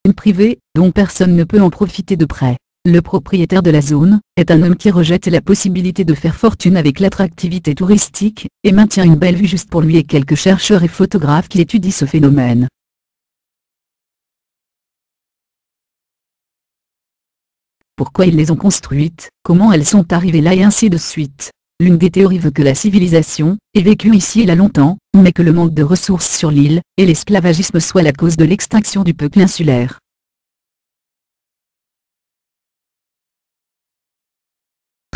une privée, dont personne ne peut en profiter de près. Le propriétaire de la zone est un homme qui rejette la possibilité de faire fortune avec l'attractivité touristique, et maintient une belle vue juste pour lui et quelques chercheurs et photographes qui étudient ce phénomène. Pourquoi ils les ont construites, comment elles sont arrivées là et ainsi de suite. L'une des théories veut que la civilisation ait vécu ici il y a longtemps, mais que le manque de ressources sur l'île, et l'esclavagisme soit la cause de l'extinction du peuple insulaire.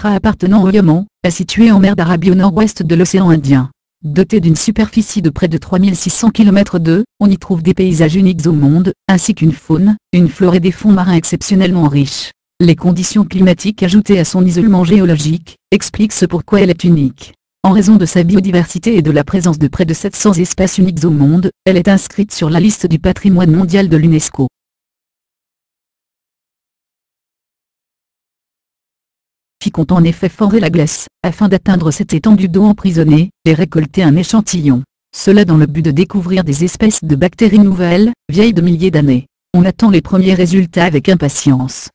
Appartenant au Yémen, est situé en mer d'Arabie au nord-ouest de l'océan Indien. Doté d'une superficie de près de 3600 km², on y trouve des paysages uniques au monde, ainsi qu'une faune, une flore et des fonds marins exceptionnellement riches. Les conditions climatiques ajoutées à son isolement géologique, expliquent ce pourquoi elle est unique. En raison de sa biodiversité et de la présence de près de 700 espèces uniques au monde, elle est inscrite sur la liste du patrimoine mondial de l'UNESCO. Compte en effet forer la glace, afin d'atteindre cette étendue d'eau emprisonnée, et récolter un échantillon. Cela dans le but de découvrir des espèces de bactéries nouvelles, vieilles de milliers d'années. On attend les premiers résultats avec impatience.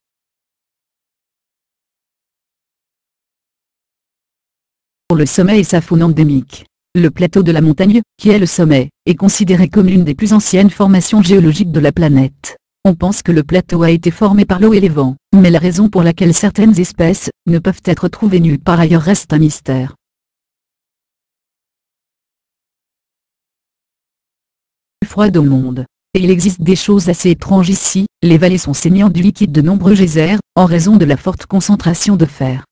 Pour le sommet et sa faune endémique. Le plateau de la montagne, qui est le sommet, est considéré comme l'une des plus anciennes formations géologiques de la planète. On pense que le plateau a été formé par l'eau et les vents, mais la raison pour laquelle certaines espèces ne peuvent être trouvées nulle part ailleurs reste un mystère. Froide au monde. Et il existe des choses assez étranges ici, les vallées sont saignantes du liquide de nombreux geysers, en raison de la forte concentration de fer.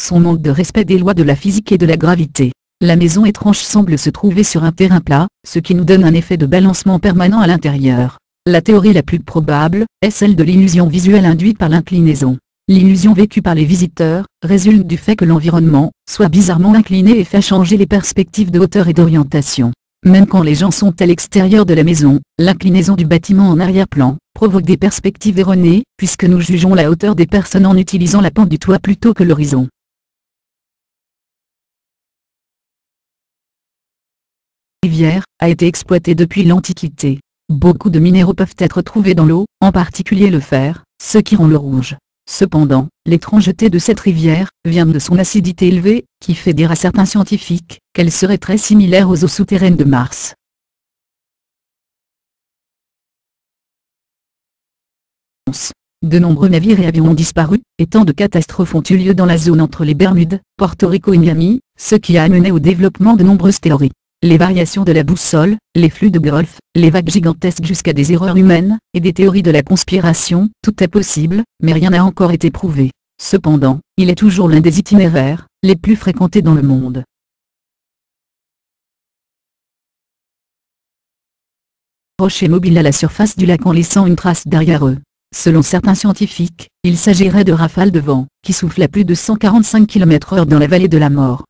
Son manque de respect des lois de la physique et de la gravité. La maison étrange semble se trouver sur un terrain plat, ce qui nous donne un effet de balancement permanent à l'intérieur. La théorie la plus probable est celle de l'illusion visuelle induite par l'inclinaison. L'illusion vécue par les visiteurs résulte du fait que l'environnement soit bizarrement incliné et fait changer les perspectives de hauteur et d'orientation. Même quand les gens sont à l'extérieur de la maison, l'inclinaison du bâtiment en arrière-plan provoque des perspectives erronées, puisque nous jugeons la hauteur des personnes en utilisant la pente du toit plutôt que l'horizon. La rivière a été exploitée depuis l'Antiquité. Beaucoup de minéraux peuvent être trouvés dans l'eau, en particulier le fer, ce qui rend l'eau rouge. Cependant, l'étrangeté de cette rivière vient de son acidité élevée, qui fait dire à certains scientifiques qu'elle serait très similaire aux eaux souterraines de Mars. De nombreux navires et avions ont disparu, et tant de catastrophes ont eu lieu dans la zone entre les Bermudes, Porto Rico et Miami, ce qui a amené au développement de nombreuses théories. Les variations de la boussole, les flux de golfe, les vagues gigantesques jusqu'à des erreurs humaines, et des théories de la conspiration, tout est possible, mais rien n'a encore été prouvé. Cependant, il est toujours l'un des itinéraires les plus fréquentés dans le monde. Rochers mobiles à la surface du lac en laissant une trace derrière eux. Selon certains scientifiques, il s'agirait de rafales de vent, qui soufflent à plus de 145 km/h dans la vallée de la mort.